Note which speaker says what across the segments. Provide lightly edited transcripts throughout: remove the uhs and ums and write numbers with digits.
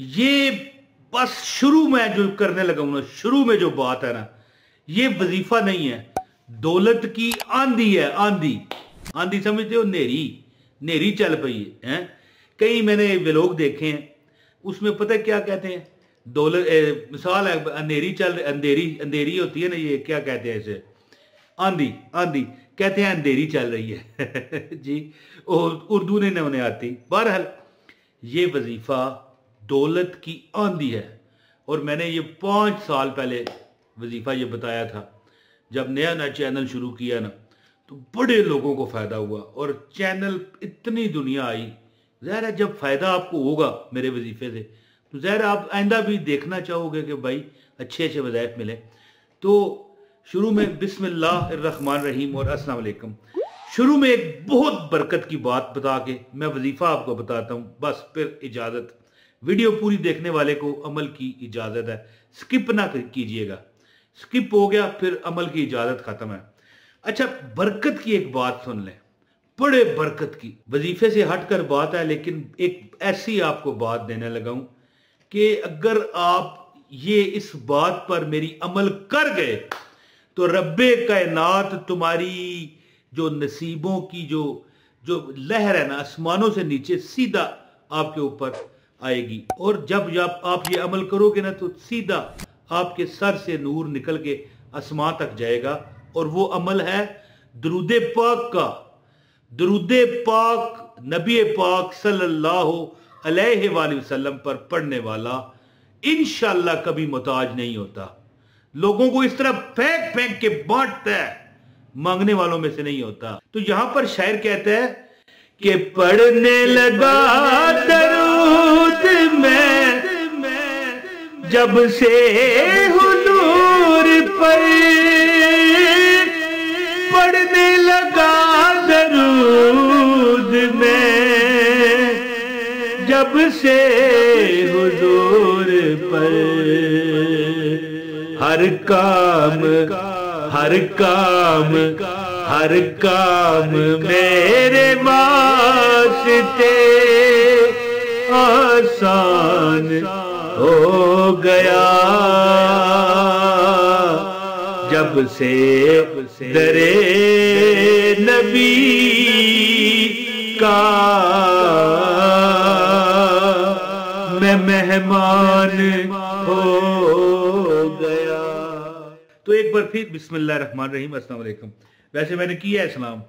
Speaker 1: ये बस शुरू में जो करने लगा हूं ना, शुरू में जो बात है ना, ये वजीफा नहीं है, दौलत की आंधी है। आंधी आंधी समझते हो? नेरी नेरी चल पई है। कई मैंने व्लॉग देखे हैं, उसमें पता है क्या कहते हैं? दौलत मिसाल है, अंधेरी चल, अंधेरी अंधेरी होती है ना, ये क्या कहते हैं इसे? आंधी। आंधी कहते हैं अंधेरी चल रही है जी, और उर्दू नहीं ना उन्हें आती। बहरहाल ये वजीफा दौलत की आंधी है, और मैंने ये 5 साल पहले वजीफा ये बताया था। जब नया नया चैनल शुरू किया ना, तो बड़े लोगों को फायदा हुआ और चैनल इतनी दुनिया आई। ज़ाहिर है जब फायदा आपको होगा मेरे वजीफे से, तो ज़ाहिर आप आइंदा भी देखना चाहोगे कि भाई अच्छे अच्छे वज़ाइफ मिले। तो शुरू में बिस्मिल्लाहिर्रहमानिर्रहीम और अस्सलाम वालेकुम। शुरू में एक बहुत बरकत की बात बता के मैं वजीफा आपको बताता हूँ, बस फिर इजाज़त। वीडियो पूरी देखने वाले को अमल की इजाज़त है, स्किप ना कीजिएगा। स्किप हो गया फिर अमल की इजाज़त ख़त्म है। अच्छा, बरकत की एक बात सुन लें, बड़े बरकत की। वजीफे से हटकर बात है, लेकिन एक ऐसी आपको बात देने लगा हूं कि अगर आप ये इस बात पर मेरी अमल कर गए तो रब्बे कायनात तुम्हारी जो नसीबों की जो जो लहर है ना, आसमानों से नीचे सीधा आपके ऊपर आएगी। और जब आप ये अमल करोगे ना, तो सीधा आपके सर से नूर निकल के आसमान तक जाएगा। और वो अमल है दरूद पाक का। दरूद पाक नबी पाक सल्लल्लाहु अलैहि वसल्लम पर पढ़ने वाला इंशाअल्लाह कभी मुताज नहीं होता। लोगों को इस तरह फेंक फेंक के बांटता है, मांगने वालों में से नहीं होता। तो यहां पर शायर कहता है कि पढ़ने लगा दरूद में जब से हुजूर पर, पढ़ने लगा दरूद में जब से हुजूर पर, हर काम हर काम हर काम मेरे वास्ते आसान हो गया जब से दरे नबी का मैं मेहमान हो गया। तो एक बार फिर बिस्मिल्लाहिर्रहमानिर्रहीम, अस्सलाम वालेकुम। वैसे मैंने किया है सलाम।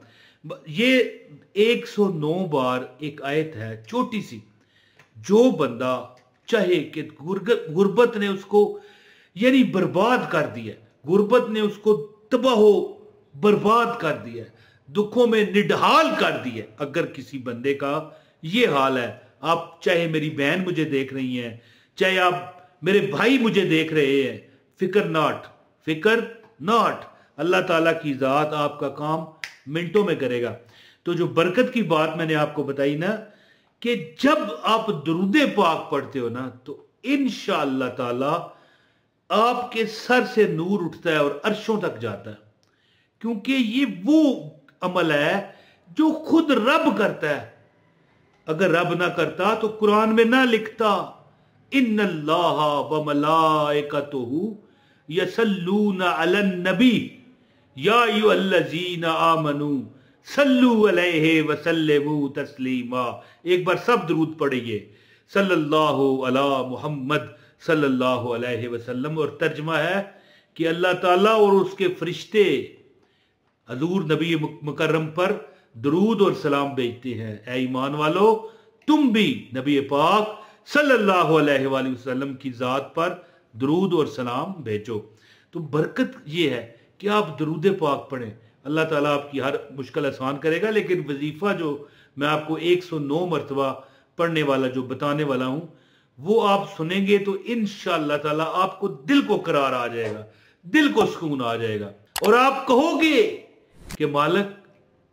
Speaker 1: ये 109 बार एक आयत है छोटी सी। जो बंदा चाहे कि गुर्बत ने उसको यानी बर्बाद कर दिया, गुर्बत ने उसको तबाहो बर्बाद कर दिया, दुखों में निढाल कर दिया, अगर किसी बंदे का ये हाल है, आप चाहे मेरी बहन मुझे देख रही हैं, चाहे आप मेरे भाई मुझे देख रहे हैं, फिक्र नॉट, अल्लाह ताला की जात आपका काम मिनटों में करेगा। तो जो बरकत की बात मैंने आपको बताई ना, कि जब आप दरूद पाक पढ़ते हो ना, तो इंशाअल्लाह ताला आपके सर से नूर उठता है और अर्शों तक जाता है। क्योंकि ये वो अमल है जो खुद रब करता है। अगर रब ना करता तो कुरान में ना लिखता इन्नल्लाहा व मलाइकतुहु यसल्लूना अलन नबी या अय्युहल्लज़ीना आमनू सल्लू अलैहि व सल्लिमू तस्लीमा। एक बार सब दरूद पढ़िए, सल्लल्लाहु अला मुहम्मद सल्लल्लाहु अलैहि वसल्लम। और तर्जमा है कि अल्लाह ताला और उसके फरिश्ते हजूर नबी मुकर्रम पर दरूद और सलाम भेजते हैं। ऐ ईमान वालो, तुम भी नबी पाक सल्लल्लाहु अलैहि वसल्लम की जात पर दरूद और सलाम भेजो। तो बरकत ये है कि आप दरूद पाक पढ़ें, अल्लाह ताला आपकी हर मुश्किल आसान करेगा। लेकिन वजीफा जो मैं आपको 109 मरतबा पढ़ने वाला जो बताने वाला हूं, वो आप सुनेंगे तो इंशाअल्लाह ताला आपको दिल को करार आ जाएगा, दिल को सुकून आ जाएगा। और आप कहोगे कि मालिक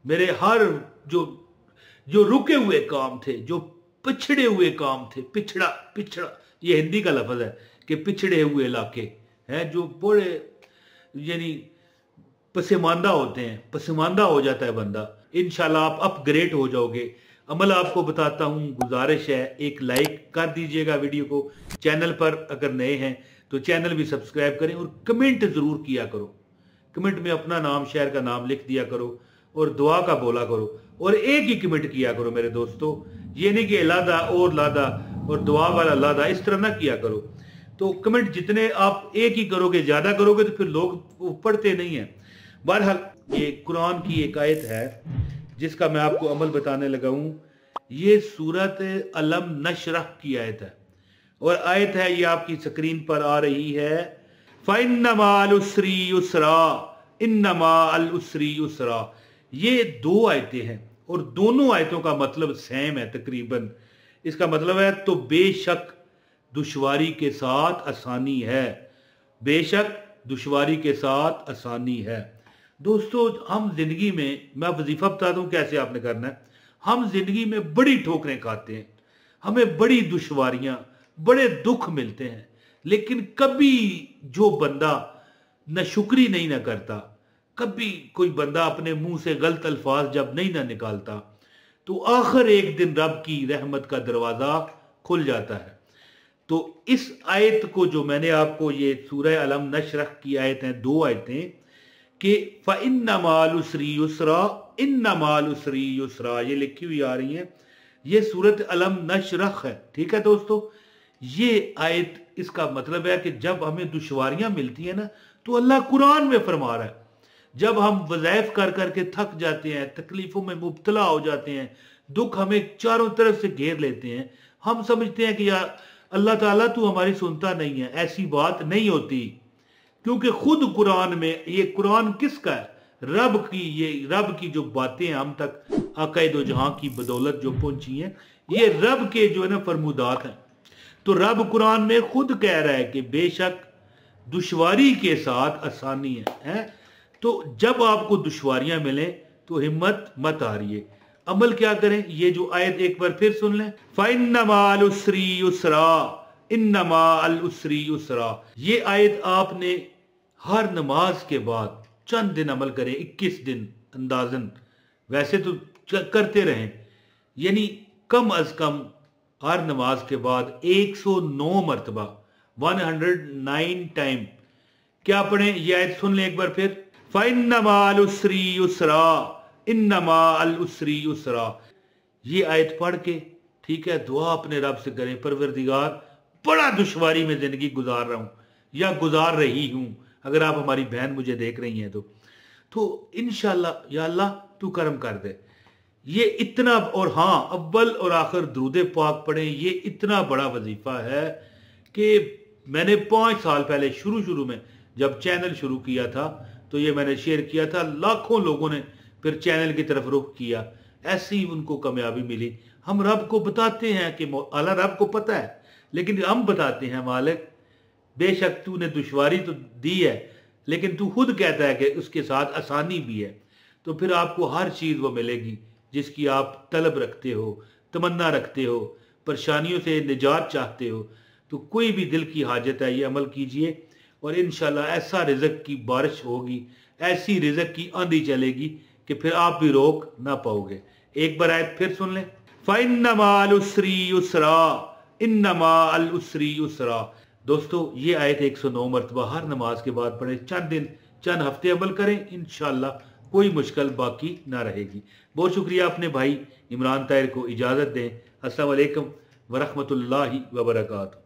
Speaker 1: मेरे हर जो रुके हुए काम थे, जो पिछड़े हुए काम थे, पिछड़ा ये हिंदी का लफ्ज है कि पिछड़े हुए इलाके हैं, जो बड़े यानी पसमानदा होते हैं, पसमानदा हो जाता है बंदा, इंशाल्लाह आप अपग्रेड हो जाओगे, अमल आपको बताता हूँ, गुजारिश है एक लाइक कर दीजिएगा वीडियो को, चैनल पर अगर नए हैं तो चैनल भी सब्सक्राइब करें और कमेंट ज़रूर किया करो। कमेंट में अपना नाम, शहर का नाम लिख दिया करो और दुआ का बोला करो, और एक ही कमेंट किया करो मेरे दोस्तों। ये नहीं कि लादा और लादा और दुआ वाला लादा, इस तरह ना किया करो। तो कमेंट जितने आप एक ही करोगे, ज्यादा करोगे तो फिर लोग पढ़ते नहीं है। बहरहाल ये कुरान की एक आयत है जिसका मैं आपको अमल बताने लगा हूं। ये सूरत अलम नशरह की आयत है, और आयत है ये आपकी स्क्रीन पर आ रही है, फ़इन्नमा अल उसरी युसरा, इन्नमा अल उसरी युसरा। ये दो आयतें हैं और दोनों आयतों का मतलब सेम है तकरीबन। इसका मतलब है तो बेशक दुश्वारी के साथ आसानी है, बेशक दुश्वारी के साथ आसानी है। दोस्तों हम जिंदगी में, मैं वजीफा बता दूं कैसे आपने करना है। हम जिंदगी में बड़ी ठोकरें खाते हैं, हमें बड़ी दुश्वारियां, बड़े दुख मिलते हैं, लेकिन कभी जो बंदा न शुक्री नहीं ना करता, कभी कोई बंदा अपने मुंह से गलत अल्फाज जब नहीं ना निकालता, तो आखिर एक दिन रब की रहमत का दरवाजा खुल जाता है। तो इस आयत को जो मैंने आपको, ये सूरह अलम नशरह की आयत है, दो आयतें कि फ़इन्नमा अल उसरी युसरा, इन्नमा अल उसरी युसरा, ये लिखी हुई आ रही है। ये सूरत अलम नशरह है, ठीक है दोस्तों। ये आयत, इसका मतलब है कि जब हमें दुश्वारियां मिलती है ना, तो अल्लाह कुरान में फरमा रहा है, जब हम वज़ाइफ कर करके थक जाते हैं, तकलीफों में मुब्तला हो जाते हैं, दुख हमें चारों तरफ से घेर लेते हैं, हम समझते हैं कि यार अल्लाह ताला तू हमारी सुनता नहीं है। ऐसी बात नहीं होती, क्योंकि खुद कुरान में, ये कुरान किसका है? रब की। ये रब की जो बातें हम तक आक़ाए दो जहां की बदौलत जो पहुंची हैं, ये रब के जो है ना फरमुदात हैं। तो रब कुरान में खुद कह रहा है कि बेशक दुश्वारी के साथ आसानी है। तो जब आपको दुश्वारियां मिले तो हिम्मत मत हारिए, अमल क्या करें? ये जो आयत एक बार फिर सुन लें, फ़इन्नमा अल उसरी युसरा, इन्नमा अल उसरी युसरा। ये आयत आपने हर नमाज के बाद चंद दिन अमल करें, 21 दिन अंदाजन, वैसे तो करते रहें, यानी कम अज कम हर नमाज के बाद 109 मरतबा, 109 टाइम क्या पढ़ें? ये आयत सुन लें एक बार फिर, फ़इन्नमा अल उसरी युसरा, इन्नमा अल उसरी युसरा। ये आयत पढ़ के, ठीक है, दुआ अपने रब से करें, परवरदिगार बड़ा दुश्वारी में जिंदगी गुजार रहा हूं या गुजार रही हूं, अगर आप हमारी बहन मुझे देख रही हैं तो इंशाल्लाह या अल्लाह तू करम कर दे। ये इतना, और हाँ, अव्वल और आखिर दुरूद पाक पढ़ें। ये इतना बड़ा वजीफा है कि मैंने 5 साल पहले शुरू में जब चैनल शुरू किया था तो ये मैंने शेयर किया था, लाखों लोगों ने फिर चैनल की तरफ रुख किया, ऐसी ही उनको कामयाबी मिली। हम रब को बताते हैं कि अल्लाह, रब को पता है, लेकिन हम बताते हैं मालिक बेशक तूने दुश्वारी तो दी है, लेकिन तू खुद कहता है कि उसके साथ आसानी भी है। तो फिर आपको हर चीज़ वो मिलेगी जिसकी आप तलब रखते हो, तमन्ना रखते हो, परेशानियों से निजात चाहते हो। तो कोई भी दिल की हाजत है, ये अमल कीजिए और इंशाल्लाह ऐसा रिज़्क़ की बारिश होगी, ऐसी रिज़्क़ की आंधी चलेगी कि फिर आप भी रोक ना पाओगे। एक बार आयत फिर सुन लें, फ़इन्नमा अल उसरी युसरा, इन्नमा अल उसरी युसरा। दोस्तों ये आयत 109 मरतबा हर नमाज के बाद पढ़े, चंद दिन, चंद हफ्ते अमल करें, इंशाल्लाह कोई मुश्किल बाकी ना रहेगी। बहुत शुक्रिया। अपने भाई इमरान ताहिर को इजाज़त दें। अस्सलाम वालेकुम व रहमतुल्लाहि व बरकातहू।